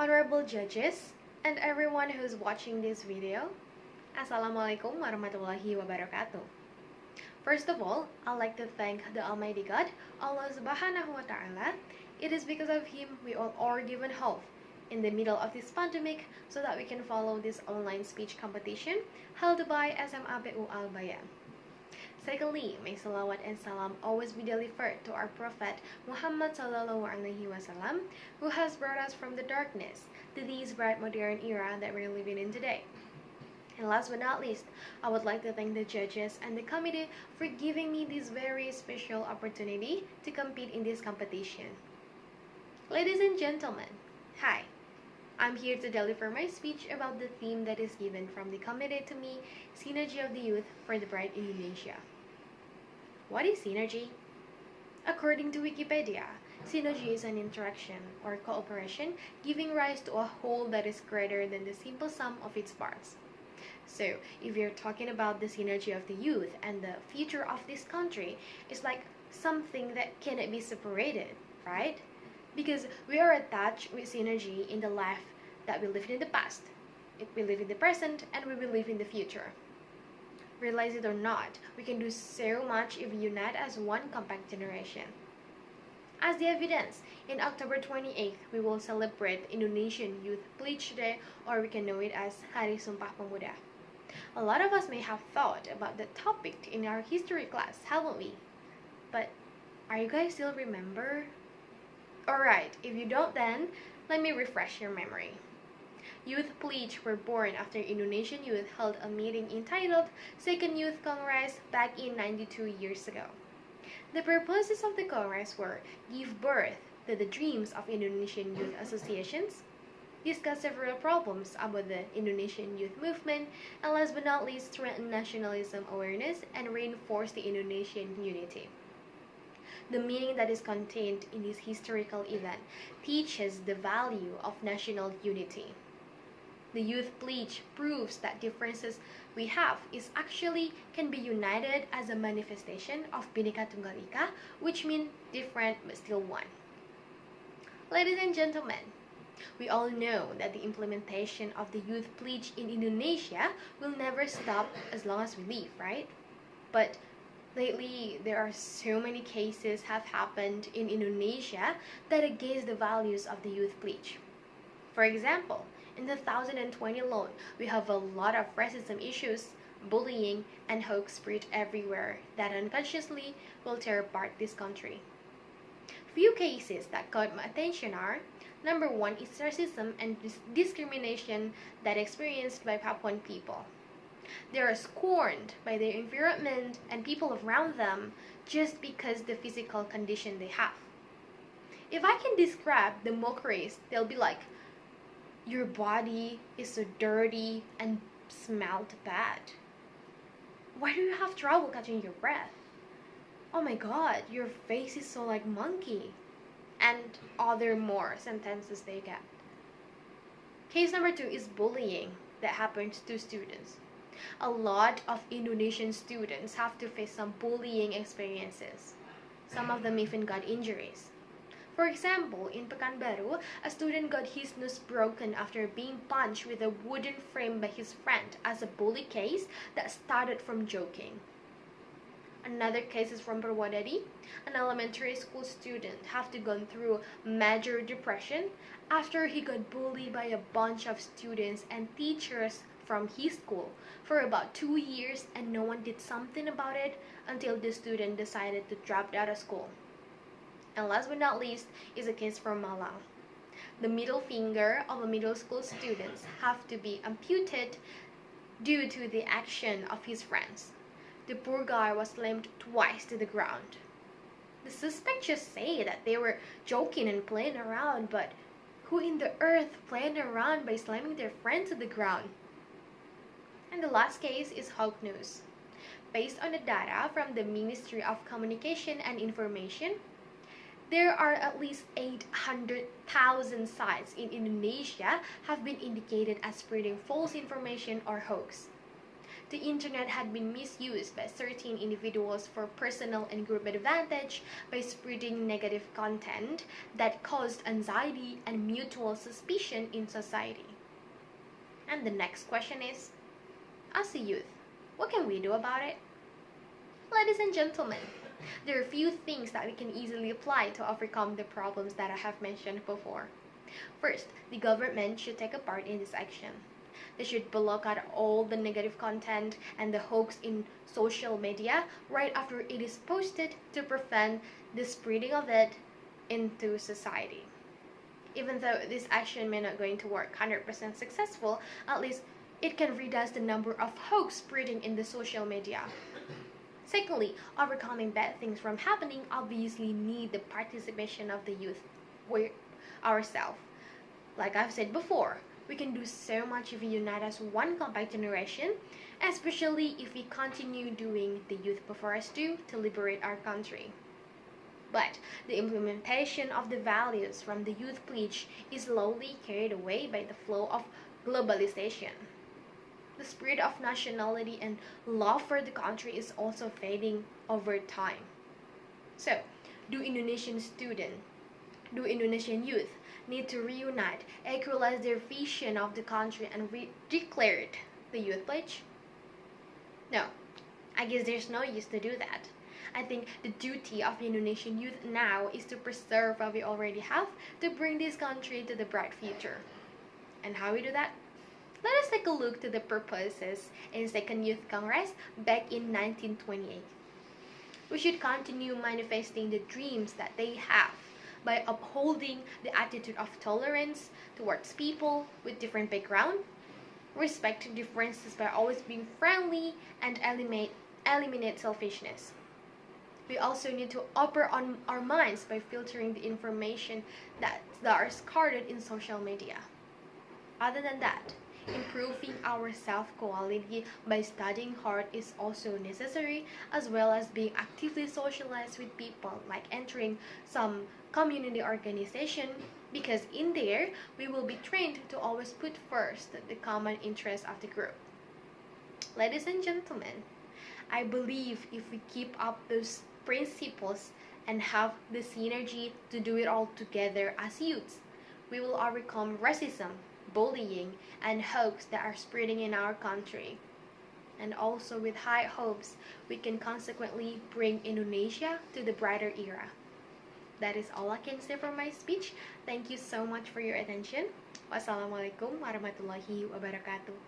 honorable judges, and everyone who's watching this video. Assalamualaikum warahmatullahi wabarakatuh. First of all, I'd like to thank the Almighty God, Allah Subhanahu wa Ta'ala. It is because of Him we all are given hope in the middle of this pandemic so that we can follow this online speech competition held by SMAPU Albaya. Secondly, may salawat and salam always be delivered to our Prophet Muhammad Sallallahu Alaihi Wasallam, who has brought us from the darkness to this bright modern era that we're living in today. And last but not least, I would like to thank the judges and the committee for giving me this very special opportunity to compete in this competition. Ladies and gentlemen, hi! I'm here to deliver my speech about the theme that is given from the committee to me, Synergy of the Youth for the Bright Indonesia. What is synergy? According to Wikipedia, synergy is an interaction or cooperation giving rise to a whole that is greater than the simple sum of its parts. So, if you're talking about the synergy of the youth and the future of this country, it's like something that cannot be separated, right? Because we are attached with synergy in the life that we lived in the past, we live in the present, and we will live in the future. Realize it or not, we can do so much if we unite as one compact generation. As the evidence, in October 28th, we will celebrate Indonesian Youth Pledge Day, or we can know it as Hari Sumpah Pemuda. A lot of us may have thought about the topic in our history class, haven't we? But are you guys still remember? Alright, if you don't then, let me refresh your memory. Youth Pledge were born after Indonesian youth held a meeting entitled Second Youth Congress back in 92 years ago. The purposes of the Congress were give birth to the dreams of Indonesian youth associations, discuss several problems about the Indonesian youth movement, and last but not least, strengthen nationalism awareness and reinforce the Indonesian unity. The meaning that is contained in this historical event teaches the value of national unity. The Youth Pledge proves that differences we have is actually can be united as a manifestation of Bhinneka Tunggal Ika, which means different but still one. Ladies and gentlemen, we all know that the implementation of the Youth Pledge in Indonesia will never stop as long as we live, right? But lately, there are so many cases have happened in Indonesia that against the values of the Youth Pledge. For example, in the 2020 alone, we have a lot of racism issues, bullying, and hoax spread everywhere that unconsciously will tear apart this country. Few cases that caught my attention are: number one is racism and discrimination that experienced by Papuan people. They are scorned by their environment and people around them just because the physical condition they have. If I can describe the mockeries, they'll be like, your body is so dirty and smelled bad. Why do you have trouble catching your breath? Oh my god, your face is so like monkey. And other more sentences they get. Case number two is bullying that happens to students. A lot of Indonesian students have to face some bullying experiences. Some of them even got injuries. For example, in Pekanbaru, a student got his nose broken after being punched with a wooden frame by his friend as a bully case that started from joking. Another case is from Purwodadi. An elementary school student have to go through major depression after he got bullied by a bunch of students and teachers from his school for about 2 years, and no one did something about it until the student decided to drop out of school. And last but not least is a case from Malang. The middle finger of a middle school student have to be amputated due to the action of his friends. The poor guy was slammed twice to the ground. The suspects just say that they were joking and playing around, but who in the earth playing around by slamming their friend to the ground? And the last case is Hawk News. Based on the data from the Ministry of Communication and Information, there are at least 800,000 sites in Indonesia have been indicated as spreading false information or hoax. the internet had been misused by certain individuals for personal and group advantage by spreading negative content that caused anxiety and mutual suspicion in society. And the next question is, as a youth, what can we do about it? Ladies and gentlemen, there are a few things that we can easily apply to overcome the problems that I have mentioned before. First, the government should take a part in this action. They should block out all the negative content and the hoax in social media right after it is posted to prevent the spreading of it into society. Even though this action may not going to work 100% successful, at least it can reduce the number of hoax spreading in the social media. Secondly, overcoming bad things from happening obviously need the participation of the youth ourselves. Like I've said before, we can do so much if we unite as one compact generation, especially if we continue doing the youth before us do to liberate our country. But the implementation of the values from the youth pledge is slowly carried away by the flow of globalization. The spirit of nationality and love for the country is also fading over time. So, do Indonesian youth need to reunite, equalize their vision of the country and declare the youth pledge? No, I guess there's no use to do that. I think the duty of Indonesian youth now is to preserve what we already have to bring this country to the bright future. And how we do that? Let us take a look to the purposes in Second Youth Congress back in 1928. We should continue manifesting the dreams that they have by upholding the attitude of tolerance towards people with different background, respect differences by always being friendly, and eliminate selfishness. We also need to open our minds by filtering the information that are scattered in social media. Other than that, improving our self-quality by studying hard is also necessary, as well as being actively socialized with people, like entering some community organization, because in there we will be trained to always put first the common interest of the group. Ladies and gentlemen, I believe if we keep up those principles and have the synergy to do it all together as youths, we will overcome racism, bullying, and hoax that are spreading in our country. And also with high hopes, we can consequently bring Indonesia to the brighter era. That is all I can say for my speech. Thank you so much for your attention. Wassalamualaikum warahmatullahi wabarakatuh.